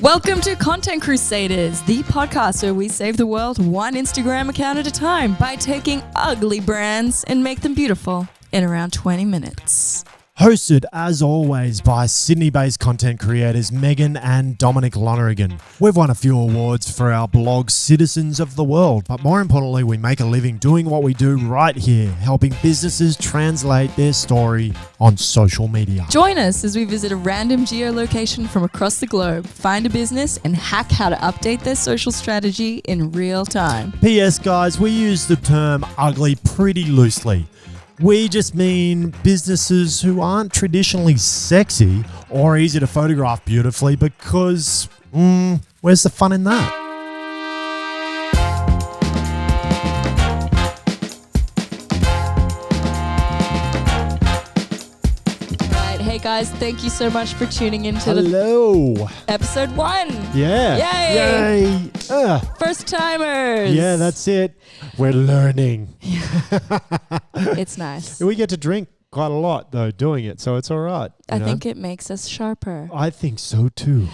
Welcome to Content Crusaders, the podcast where we save the world one Instagram account at a time by taking ugly brands and make them beautiful in around 20 minutes. Hosted, as always, by Sydney-based content creators Meghan and Dominic Loneragan. We've won a few awards for our blog Citizens of the World, but more importantly, we make a living doing what we do right here, helping businesses translate their story on social media. Join us as we visit a random geolocation from across the globe, find a business, and hack how to update their social strategy in real time. P.S. guys, we use the term ugly pretty loosely. We just mean businesses who aren't traditionally sexy or easy to photograph beautifully because, where's the fun in that? Right, hey guys, thank you so much for tuning into Hello. episode 1. Yeah. Yay. Yay. First timers. Yeah, that's it. We're learning. It's nice. We get to drink quite a lot, though, doing it, so it's all right. I think it makes us sharper. I think so, too.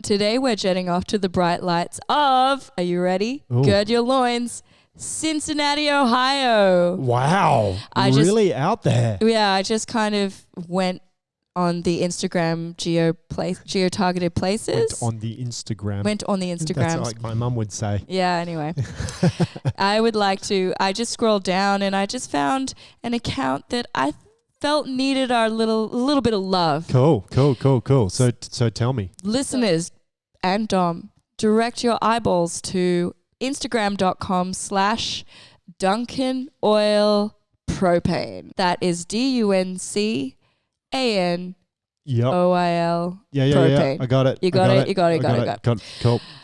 Today we're jetting off to the bright lights of, are you ready? Ooh. Gird your loins, Cincinnati, Ohio. Wow. Really out there. Yeah, I just kind of went on the Instagram geo-targeted places. Went on the Instagram. That's like my mum would say. Yeah, anyway. I just scrolled down and I just found an account that I felt needed our little bit of love. Cool. So tell me. Listeners and Dom, direct your eyeballs to Instagram.com/Dunkin Oil Propane. That is DUNCAN OIL. Yeah. Propane. I got it. You got it.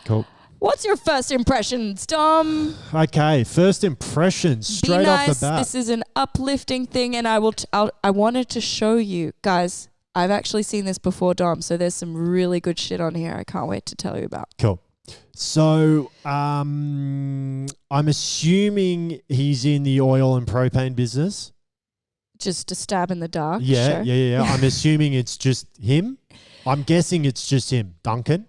Cool. What's your first impressions, Dom? Okay, first impressions straight Be nice. off the bat. This is an uplifting thing, and I wanted to show you guys. I've actually seen this before, Dom. So there's some really good shit on here. I can't wait to tell you about. Cool. So I'm assuming he's in the oil and propane business. Just a stab in the dark. Yeah, sure. yeah. I'm assuming it's just him. I'm guessing it's just him. Duncan?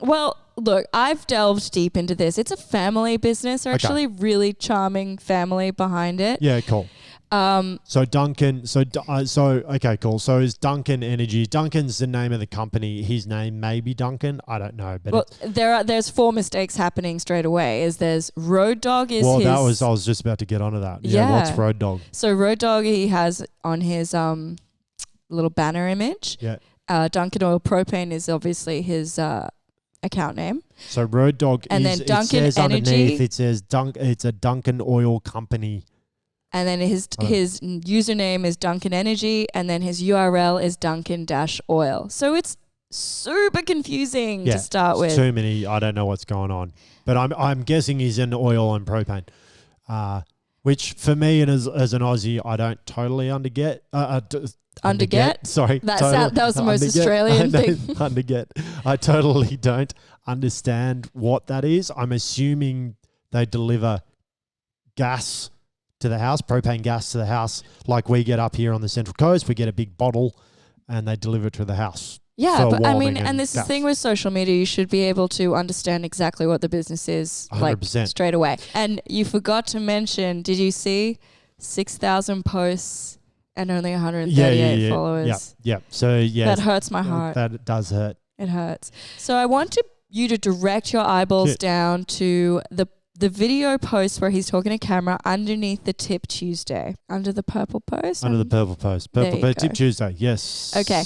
Well, look, I've delved deep into this. It's a family business. They're actually really charming family behind it. Yeah, cool. So Duncan, okay, cool. So is Duncan Energy? Duncan's the name of the company. His name may be Duncan. I don't know, but there's 4 mistakes happening straight away. There's Road Dog I was just about to get onto that. Yeah. What's Road Dog? So Road Dog he has on his little banner image. Yeah. Dunkin Oil Propane is obviously his account name. So Road Dog and then Dunkin it says Energy. Underneath it says it's a Dunkin Oil company. And then his username is Dunkin Energy, and then his URL is Dunkin-Oil. So it's super confusing to start with. Too many. I don't know what's going on, but I'm guessing he's in oil and propane, which for me and as an Aussie, I don't totally underget. Sorry, that was the most Australian thing. Underget. I totally don't understand what that is. I'm assuming they deliver gas to the house, propane gas to the house, like we get up here on the Central Coast. We get a big bottle and they deliver it to the house. Yeah, but I mean, and this is the thing with social media, you should be able to understand exactly what the business is 100%. like straight away. And you forgot to mention, did you see 6,000 posts and only 138 followers? Yeah. So yeah, that hurts my heart. That does hurt. It hurts. So I want you to direct your eyeballs down to the video post where he's talking to camera underneath the Tip Tuesday. Under the purple post? Under the purple post. Purple post. Tip Tuesday, yes. Okay.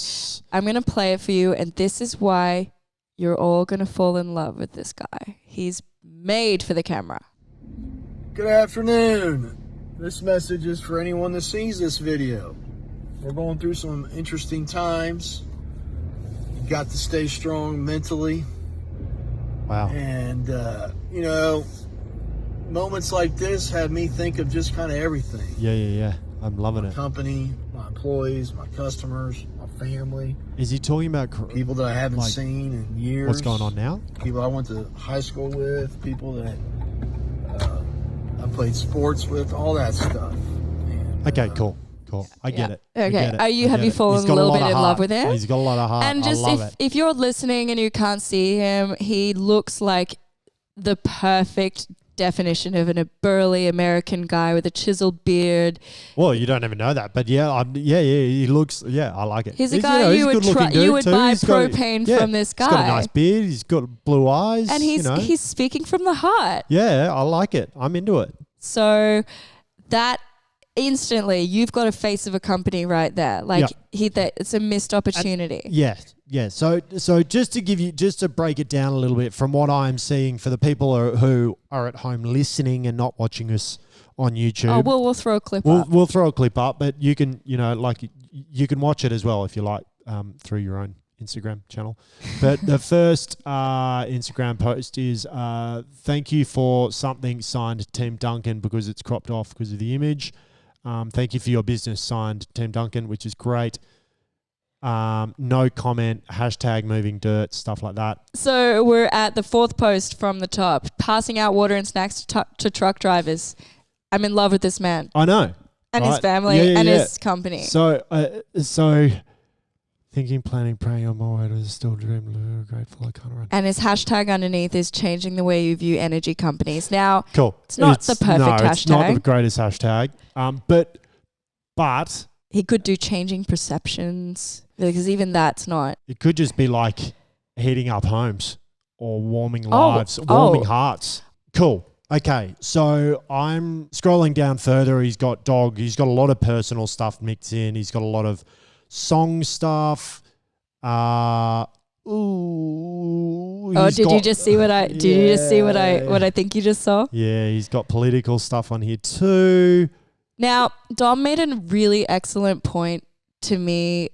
I'm going to play it for you, and this is why you're all going to fall in love with this guy. He's made for the camera. Good afternoon. This message is for anyone that sees this video. We're going through some interesting times. You got to stay strong mentally. Wow. And, moments like this had me think of just kind of everything. Yeah. I'm loving it. Company, my employees, my customers, my family. Is he talking about people that I haven't seen in years? What's going on now? People I went to high school with, people that I played sports with, all that stuff. And, okay, cool. cool. I get it. Okay. Have you fallen a little bit in love with him? He's got a lot of heart. And just I love it. if you're listening and you can't see him, he looks like the perfect definition of a burly American guy with a chiseled beard. Well, you don't even know that, but he looks. Yeah, I like it. He's a guy you would buy propane from. This guy. He's got a nice beard. He's got blue eyes, and he's speaking from the heart. Yeah, I like it. I'm into it. So that instantly, you've got a face of a company right there. Like it's a missed opportunity. Yeah. So just to break it down a little bit from what I'm seeing for the people who are at home listening and not watching us on YouTube. Oh, we'll throw a clip up. We'll throw a clip up, but you can, you can watch it as well if you like through your own Instagram channel. But the first Instagram post is thank you for something signed Team Duncan because it's cropped off because of the image. Thank you for your business signed Team Duncan, which is great. No comment, hashtag moving dirt, stuff like that. So we're at the fourth post from the top, passing out water and snacks to truck drivers. I'm in love with this man. I know. And his family and his company. So thinking, planning, praying on my way to still dream, grateful I can't run. And his hashtag underneath is changing the way you view energy companies. Now, cool. It's not the perfect hashtag. It's not the greatest hashtag. But he could do changing perceptions because even that's not. It could just be like heating up homes or warming lives, warming hearts. Cool. Okay, so I'm scrolling down further. He's got dog. He's got a lot of personal stuff mixed in. He's got a lot of song stuff. Did you just see what I think you just saw? Yeah, he's got political stuff on here too. Now, Dom made a really excellent point to me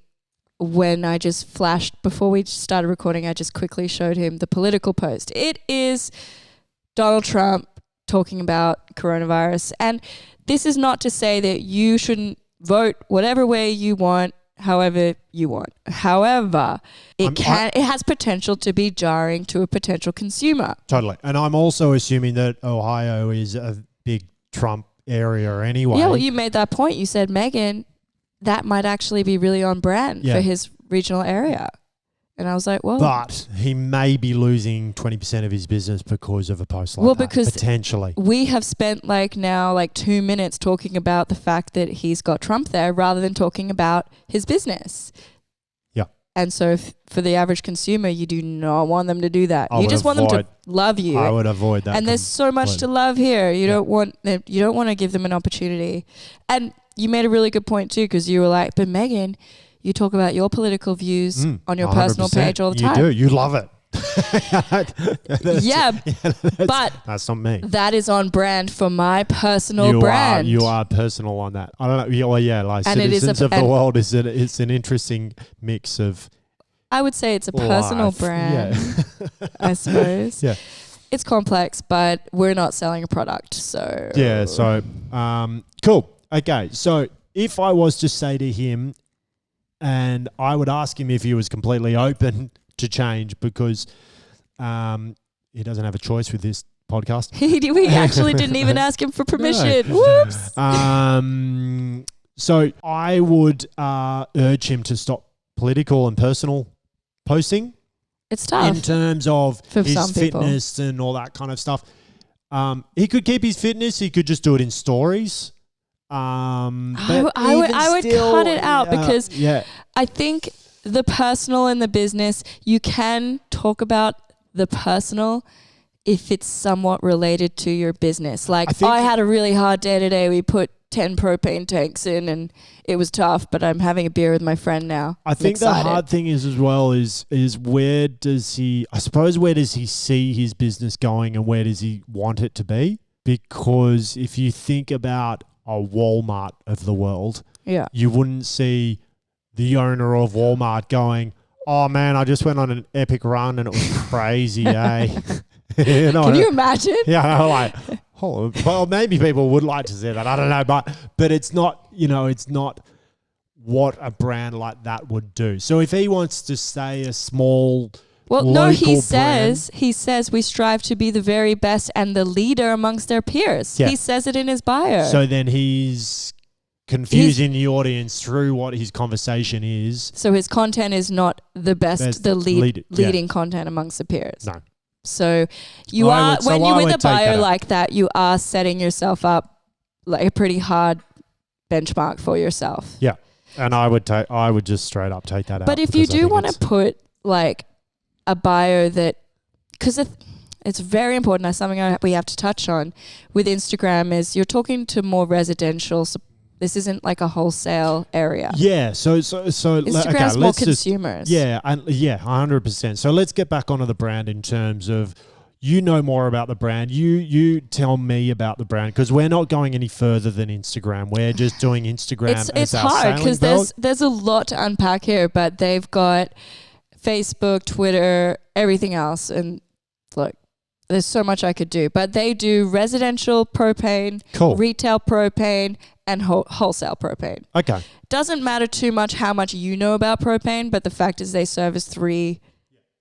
when I just flashed before we started recording. I just quickly showed him the political post. It is Donald Trump talking about coronavirus, and this is not to say that you shouldn't vote whatever way you want, however you want. However, it has potential to be jarring to a potential consumer. Totally. And I'm also assuming that Ohio is a big Trump area anyway. Yeah, well, you made that point. You said, Meghan, that might actually be really on brand for his regional area. And I was like, well. But he may be losing 20% of his business because of a post like that. Because potentially. We have spent now 2 minutes talking about the fact that he's got Trump there rather than talking about his business. Yeah. And so for the average consumer, you do not want them to do that. You just want them to love you. I would avoid that. And there's so much to love here. You don't want to give them an opportunity. And you made a really good point too, because you were like, but Meghan, you talk about your political views on your personal page all the time. You do. You love it. But that's not me. That is on brand for my personal brand. You are personal on that. I don't know. Like and Citizens of the World it's an interesting mix of. I would say it's a personal brand. Yeah. I suppose. Yeah. It's complex, but we're not selling a product, so. Yeah. So, cool. Okay. So if I was to say to him, and I would ask him if he was completely open to change because he doesn't have a choice with this podcast. We actually didn't even ask him for permission. No. Whoops. So I would urge him to stop political and personal posting. It's tough. In terms of his fitness and all that kind of stuff. He could keep his fitness. He could just do it in stories. I would cut it out because I think the personal and the business, you can talk about the personal if it's somewhat related to your business. Like, I had a really hard day today. We put 10 propane tanks in and it was tough, but I'm having a beer with my friend now. I think the hard thing is as well is where does he see his business going and where does he want it to be? Because if you think about a Walmart of the world, you wouldn't see the owner of Walmart going, oh man, I just went on an epic run and it was crazy, eh? Can you imagine? Yeah, like, well, maybe people would like to say that. I don't know, but it's not, it's not what a brand like that would do. So if he wants to stay a small he says we strive to be the very best and the leader amongst their peers. Yeah. He says it in his bio. So then he's confusing the audience through what his conversation is. So his content is not the best, leading content amongst the peers. No. So when you're with a bio like that, you are setting yourself up like a pretty hard benchmark for yourself. Yeah. And I would just straight up take that out. But if you do want to put like a bio that, because it's very important, that's something we have to touch on with Instagram, is you're talking to more residential. This isn't like a wholesale area. Yeah. So Instagram's more consumers. 100%. So let's get back onto the brand in terms of, you know more about the brand. You tell me about the brand, because we're not going any further than Instagram. We're just doing Instagram. It's hard because there's a lot to unpack here, but they've got Facebook, Twitter, everything else, and look, there's so much I could do. But they do residential propane, retail propane, and wholesale propane. Okay. Doesn't matter too much how much you know about propane, but the fact is they service 3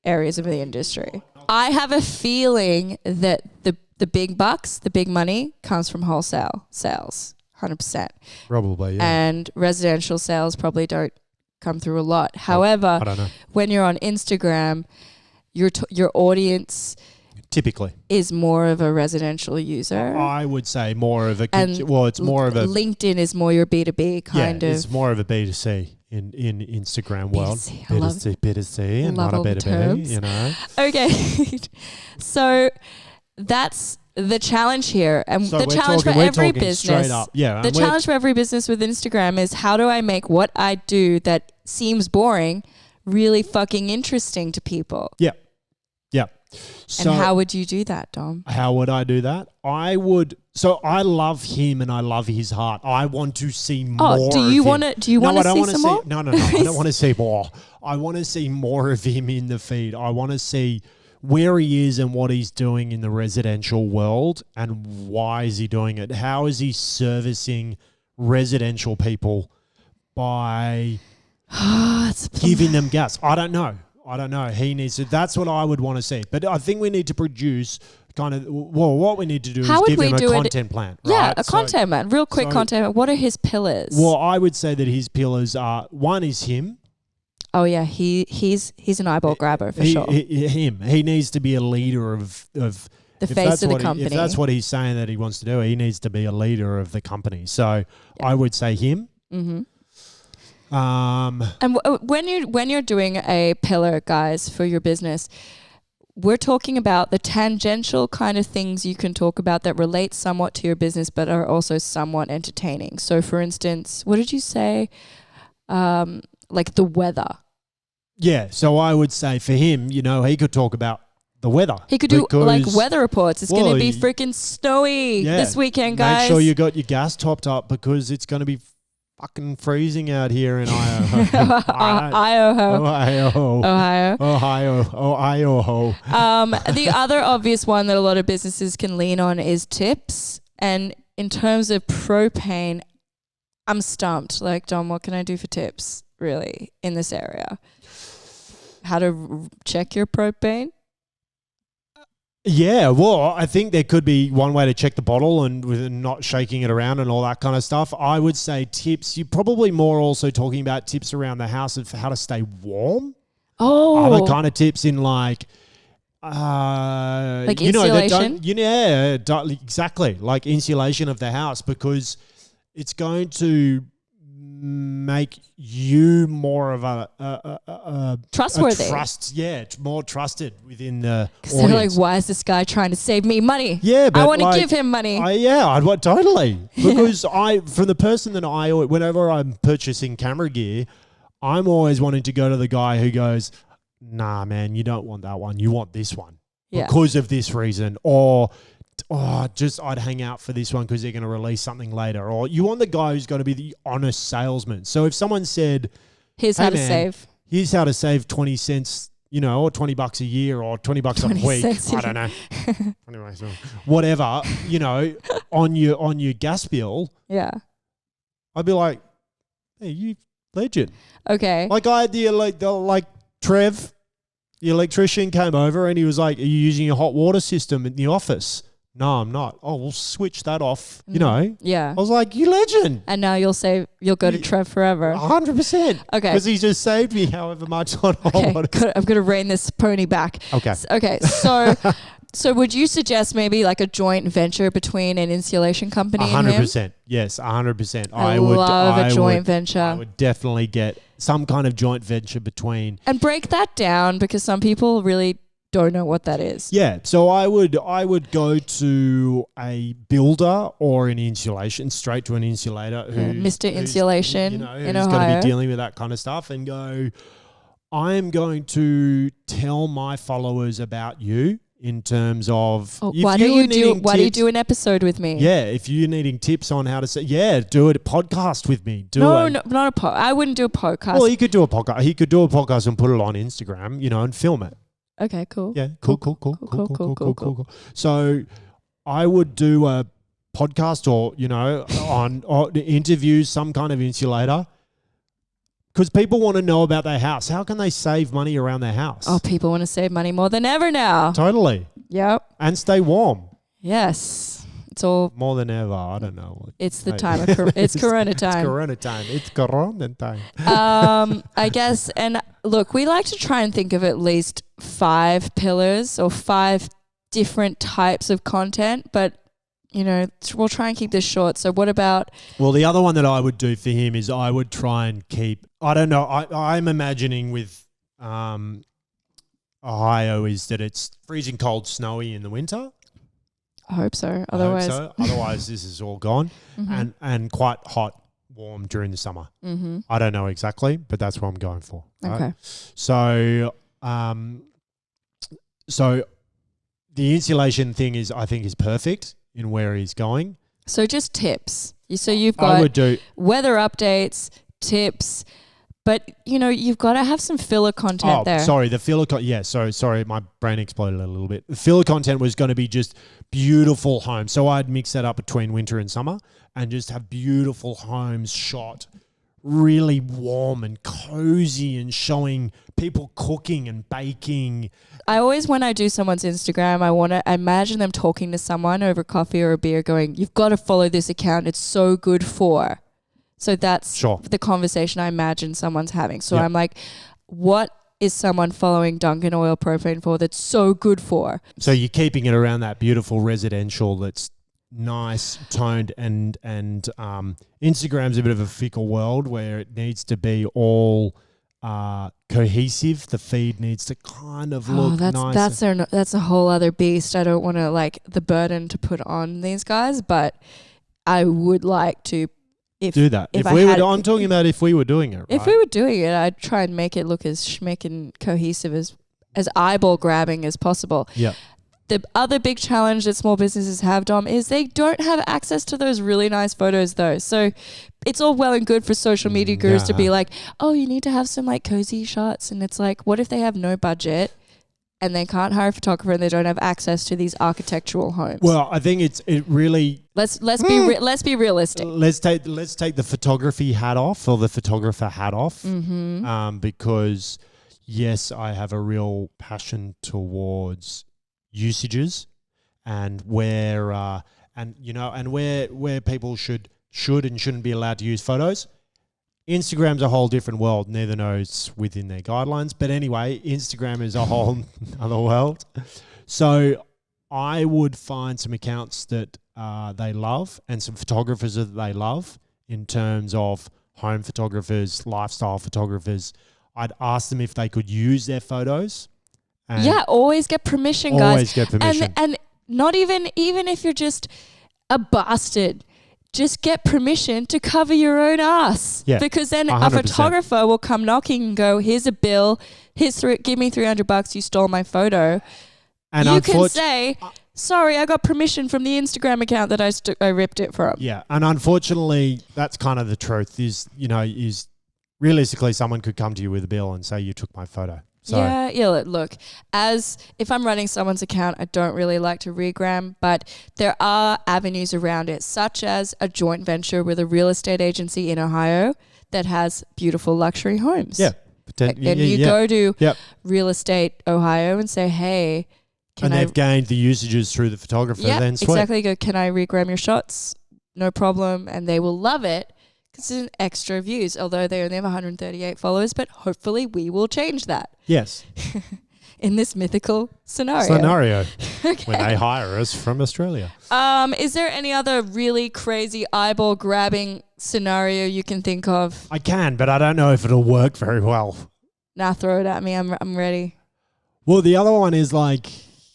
areas of the industry. I have a feeling that the big bucks, the big money, comes from wholesale sales, 100%. Probably, yeah. And residential sales probably don't come through a lot. However, I don't know. When you're on Instagram, your audience typically is more of a residential user. I would say more of a it's more of a LinkedIn is more your B2B kind of. It's more of a B2C in Instagram world. B2C and not a B2B, you know. Okay. So that's the challenge here, and the challenge for every business. The challenge for every business with Instagram is, how do I make what I do that seems boring really fucking interesting to people? Yeah. Yeah. So and how would you do that, Dom? How would I do that? I would. So I love him and I love his heart. I want to see more. Oh, do you want to? Do you want to see some more? No. I don't want to see more. I want to see more of him in the feed. I want to see where he is and what he's doing in the residential world, and why is he doing it? How is he servicing residential people by giving them gas? I don't know. He needs to. That's what I would want to see. But I think we need to produce what we need to do is give him a content plan. Right? Yeah, a content plan. Real quick content plan. What are his pillars? Well, I would say that his pillars are, one is him. Oh yeah, he's an eyeball grabber for sure. He needs to be a leader of the face of the company. If that's what he's saying that he wants to do, he needs to be a leader of the company. So I would say him. Mm-hmm. And when you're doing a pillar, guys, for your business, we're talking about the tangential kind of things you can talk about that relate somewhat to your business but are also somewhat entertaining. So for instance, what did you say? Like the weather. Yeah, so I would say for him, he could talk about the weather. He could do like weather reports. It's going to be freaking snowy this weekend, guys. Make sure you got your gas topped up, because it's going to be fucking freezing out here in Ohio. Ohio. The other obvious one that a lot of businesses can lean on is tips. And in terms of propane, I'm stumped. Like, Dom, what can I do for tips, really, in this area? How to check your propane? Yeah, well, I think there could be one way to check the bottle and with not shaking it around and all that kind of stuff. I would say tips. You're probably more also talking about tips around the house of how to stay warm. Oh. Other kind of tips in like insulation? Exactly. Like insulation of the house, because it's going to make you more of a trustworthy. More trusted within the audience. They're like, why is this guy trying to save me money? Yeah, but I want to give him money. I'd want totally, because from the person that whenever I'm purchasing camera gear, I'm always wanting to go to the guy who goes, nah, man, you don't want that one. You want this one because of this reason, or I'd hang out for this one because they're going to release something later. Or you want the guy who's going to be the honest salesman. So if someone said, here's how to save 20 cents, or $20 a year or $20 a week. I don't know. Anyway, so whatever, on your gas bill. Yeah. I'd be like, hey, you legend. Okay. Like I had like Trev, the electrician, came over and he was like, are you using a hot water system in the office? No, I'm not. Oh, we'll switch that off. You know. Yeah. I was like, you legend. And now you'll go to Trev forever. 100%. Okay. Because he just saved me however much on Okay, I'm going to rein this pony back. Okay. Okay, so would you suggest maybe like a joint venture between an insulation company and him? 100%. Yes, 100%. I love a joint venture. I would definitely get some kind of joint venture between. And break that down because some people really don't know what that is. Yeah, so I would go to a builder or an insulation, straight to an insulator Mr. Insulation who's in going Ohio. to be dealing with that kind of stuff and go, I am going to tell my followers about you in terms of why do you do an episode with me? Yeah, if you're needing tips on how to say, do a podcast with me. No, not a podcast. I wouldn't do a podcast. Well, he could do a podcast. He could do a podcast and put it on Instagram, and film it. Okay, cool. Yeah, cool. So I would do a podcast or, on interview some kind of insulator because people want to know about their house. How can they save money around their house? Oh, people want to save money more than ever now. Totally. Yep. And stay warm. Yes. It's all more than ever. I don't know. It's the time of it's Corona time. It's Corona time. It's Corona time. I guess. And look, we like to try and think of at least 5 pillars or 5 different types of content, but we'll try and keep this short. So what about? Well, the other one that I would do for him is I would try and keep. I don't know. I'm imagining with Ohio is that it's freezing cold, snowy in the winter. I hope so. Otherwise, this is all gone, and quite hot, warm during the summer. Mm-hmm. I don't know exactly, but that's what I'm going for. Right? Okay. So, so the insulation thing I think is perfect in where he's going. So just tips. So you've got weather updates, tips. But, you've got to have some filler content there. Sorry, the filler sorry, my brain exploded a little bit. The filler content was going to be just beautiful homes. So I'd mix that up between winter and summer and just have beautiful homes shot really warm and cozy and showing people cooking and baking. I always, when I do someone's Instagram, I imagine them talking to someone over coffee or a beer going, you've got to follow this account. It's so good for... So that's the conversation I imagine someone's having. So I'm like, what is someone following Dunkin' Oil Propane for that's so good for? So you're keeping it around that beautiful residential that's nice, toned, and Instagram's a bit of a fickle world where it needs to be all cohesive. The feed needs to kind of look nice. That's a whole other beast. I don't want to the burden to put on these guys, but I would like to do that. I'm talking about if we were doing it, right? If we were doing it, I'd try and make it look as schmick and cohesive as eyeball grabbing as possible. Yeah. The other big challenge that small businesses have, Dom, is they don't have access to those really nice photos though. So it's all well and good for social media gurus to be like, oh, you need to have some cozy shots. And it's like, what if they have no budget and they can't hire a photographer and they don't have access to these architectural homes? Well, I think it really... Let's be realistic. Let's take the photography hat off or the photographer hat off, because yes, I have a real passion towards usages and where where people should and shouldn't be allowed to use photos. Instagram's a whole different world. Neither knows within their guidelines, but anyway, Instagram is a whole other world. So I would find some accounts that they love and some photographers that they love in terms of home photographers, lifestyle photographers. I'd ask them if they could use their photos. Always get permission, guys. Always get permission. And not even if you're just a bastard, just get permission to cover your own ass. Yeah, because then 100%. A photographer will come knocking and go, here's a bill, give me $300, you stole my photo. And you can say, sorry, I got permission from the Instagram account that I ripped it from. Yeah, and unfortunately, that's kind of the truth is realistically someone could come to you with a bill and say you took my photo. So. Yeah, look, if I'm running someone's account, I don't really like to regram, but there are avenues around it, such as a joint venture with a real estate agency in Ohio that has beautiful luxury homes. Yeah. And you go to Real Estate Ohio and say, hey, Can they've gained the usages through the photographer. Yeah, then sweet. exactly. Go, can I regram your shots? No problem. And they will love it because it's an extra views, although they only have 138 followers, but hopefully we will change that Yes. in this mythical scenario. Okay. When they hire us from Australia. Is there any other really crazy eyeball grabbing scenario you can think of? I can, but I don't know if it'll work very well. Now throw it at me. I'm ready. Well, the other one is like,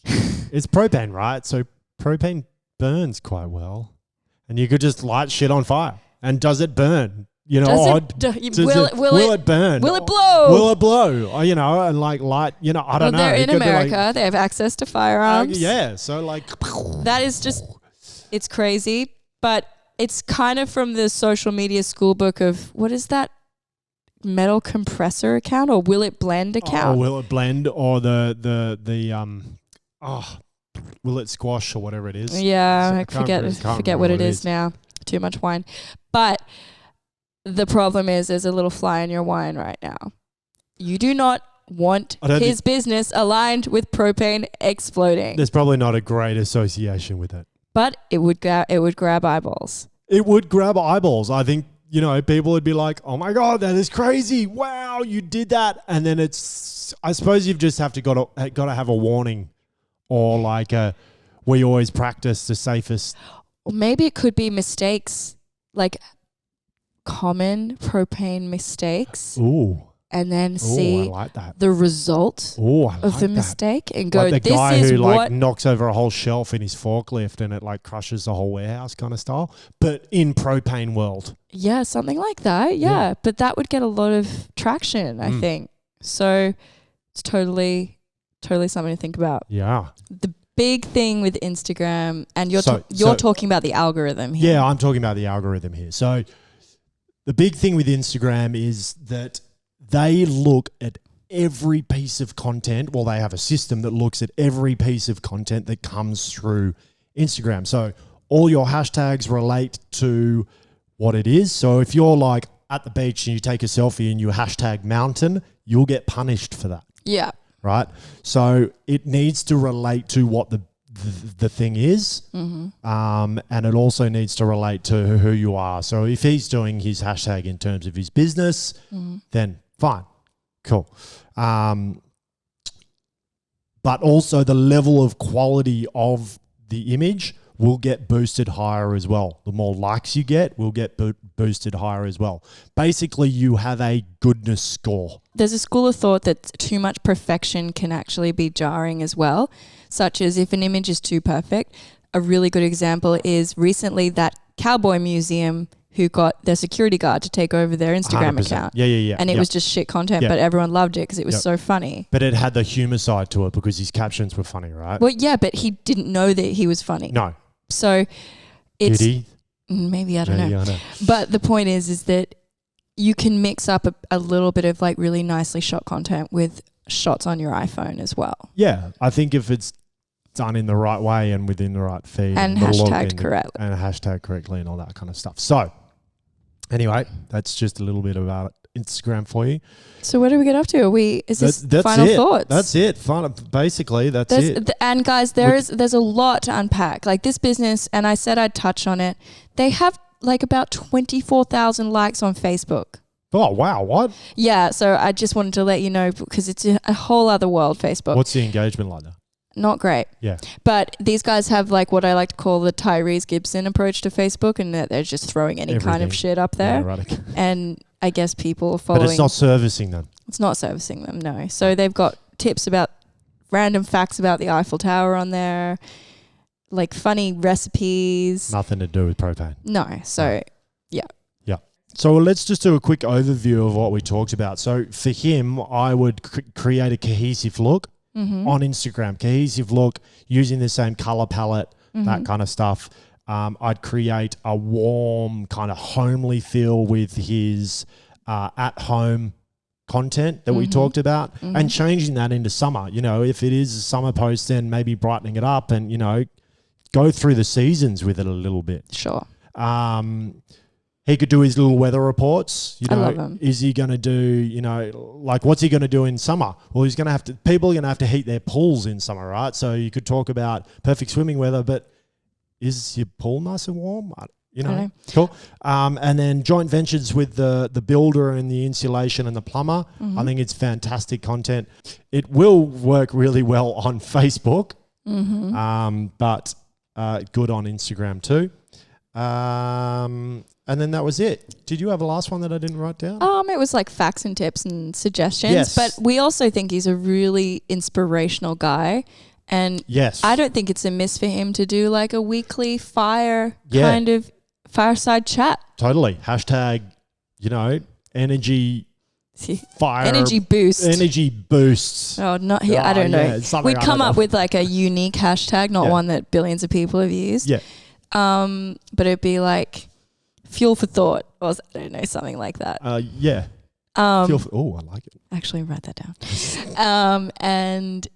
it's propane, right? So propane burns quite well. And you could just light shit on fire. And does it burn? You know, Will it burn? Will it blow? Will it blow? Or, you know, and like light, you know, I don't know. They're It in could be America. like, They have access to firearms. yeah. So like. That is just, it's crazy. But it's kind of from the social media school book of, what is that? Metal compressor account or will it blend account? Oh, will it blend or will it squash or whatever it is? Yeah, So I forget what it is now. Too much wine. But the problem is there's a little fly in your wine right now. You do not want his business aligned with propane exploding. There's probably not a great association with it. But it would grab eyeballs. It would grab eyeballs. I think, you know, people would be like, oh my God, that is crazy. Wow, you did that. And then I suppose you've just got to have a warning or like we always practice the safest. Or maybe it could be mistakes, like common propane mistakes. Ooh. And then see I like that. the result of the mistake and go, like the this guy is who what... like knocks over a whole shelf in his forklift and it like crushes the whole warehouse kind of style, but in propane world. Yeah, something like that. Yeah. But that would get a lot of traction, I think. So it's totally something to think about. Yeah. The big thing with Instagram, and you're talking about the algorithm here. Yeah, I'm talking about the algorithm here. So the big thing with Instagram is that they look at every piece of content. Well, they have a system that looks at every piece of content that comes through Instagram. So all your hashtags relate to what it is. So if you're like at the beach and you take a selfie and you hashtag mountain, you'll get punished for that. Yeah. Right? So it needs to relate to what the thing is. Mm-hmm. And it also needs to relate to who you are. So if he's doing his hashtag in terms of his business, then fine, cool. But also the level of quality of the image will get boosted higher as well. The more likes you get will get boosted higher as well. Basically, you have a goodness score. There's a school of thought that too much perfection can actually be jarring as well, such as if an image is too perfect. A really good example is recently that cowboy museum who got their security guard to take over their Instagram 100%. account. Yeah. And it was just shit content, but everyone loved it because it was so funny. But it had the humor side to it because his captions were funny, right? Well, yeah, but he didn't know that he was funny. No. So it's... Did he? Maybe, I don't know. But the point is that you can mix up a little bit of like really nicely shot content with shots on your iPhone as well. Yeah, I think if it's done in the right way and within the right feed. And hashtagged correctly. And hashtag correctly and all that kind of stuff. So anyway, that's just a little bit about Instagram for you. So what do we get up to? Is this that's final it. thoughts? That's it. Basically, that's it. And guys, there's a lot to unpack. Like this business, and I said I'd touch on it. They have like about 24,000 likes on Facebook. Oh, wow. What? Yeah. So I just wanted to let you know because it's a whole other world, Facebook. What's the engagement like there? Not great. Yeah. But these guys have like what I like to call the Tyrese Gibson approach to Facebook, and that they're just throwing any kind of shit up there. Yeah, right. And I guess people are following. But it's not servicing them. It's not servicing them, no. So they've got tips about random facts about the Eiffel Tower on there, like funny recipes. Nothing to do with propane. No. So, yeah. Yeah. So let's just do a quick overview of what we talked about. So for him, I would create a cohesive look. On Instagram, cohesive look, using the same color palette, that kind of stuff. I'd create a warm, kind of homely feel with his at-home content that we talked about, and changing that into summer. You know, if it is a summer post, then maybe brightening it up and, you know, go through the seasons with it a little bit. Sure. He could do his little weather reports. You I know, love him. Is he going to do, like what's he going to do in summer? Well, he's going to have to, people are going to have to heat their pools in summer, right? So you could talk about perfect swimming weather, but is your pool nice and warm? know. Cool. And then joint ventures with the builder and the insulation and the plumber. Mm-hmm. I think it's fantastic content. It will work really well on Facebook, but good on Instagram too. And then that was it. Did you have a last one that I didn't write down? It was like facts and tips and suggestions. Yes. But we also think he's a really inspirational guy. And Yes. I don't think it's amiss for him to do like a weekly kind of fireside chat. Totally. Hashtag, energy fire. Energy boost. Energy boosts. Oh, not here. I don't know. Yeah, something We'd I come don't up know. with like a unique hashtag, not one that billions of people have used. Yeah. But it'd be like fuel for thought or I don't know, something like that. Yeah. I like it. Actually, write that down. And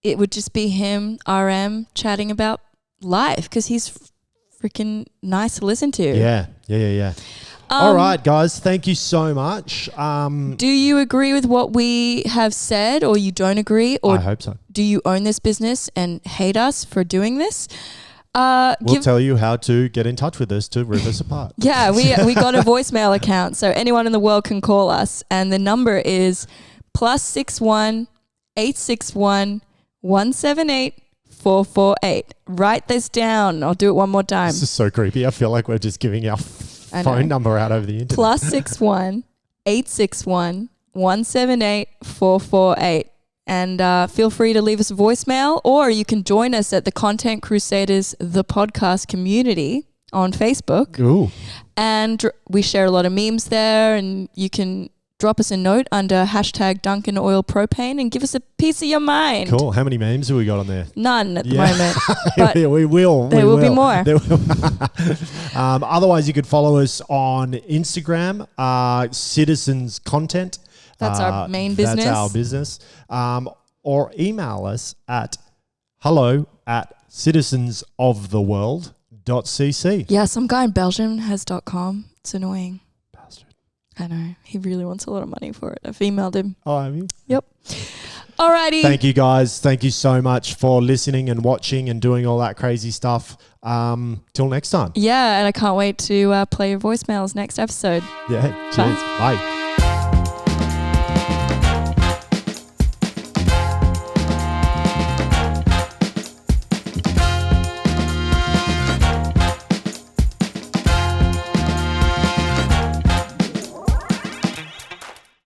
it would just be him, RM, chatting about life because he's freaking nice to listen to. Yeah. All right, guys. Thank you so much. Do you agree with what we have said or you don't agree? Or I hope so. do you own this business and hate us for doing this? We'll tell you how to get in touch with us to rip us apart. Yeah, we got a voicemail account, so anyone in the world can call us, and the number is +61 861 178 448. Write this down. I'll do it one more time. This is so creepy. I feel like we're just giving our phone number out over the internet. +61 861 178 448. And feel free to leave us a voicemail, or you can join us at the Content Crusaders, the podcast community on Facebook. Ooh. And we share a lot of memes there, and you can drop us a note under #DuncanOilPropane and give us a piece of your mind. Cool. How many memes have we got on there? None at the moment. But Yeah, we will. there will be more. Otherwise, you could follow us on Instagram, Citizens Content. That's our main business. That's our business. Or email us at hello@citizensoftheworld.cc. Yeah, some guy in Belgium has .com. It's annoying. Bastard. I know. He really wants a lot of money for it. I've emailed him. Oh, have you? Yep. Alrighty. Thank you, guys. Thank you so much for listening and watching and doing all that crazy stuff. Till next time. Yeah, and I can't wait to play your voicemails next episode. Yeah. Cheers. Bye.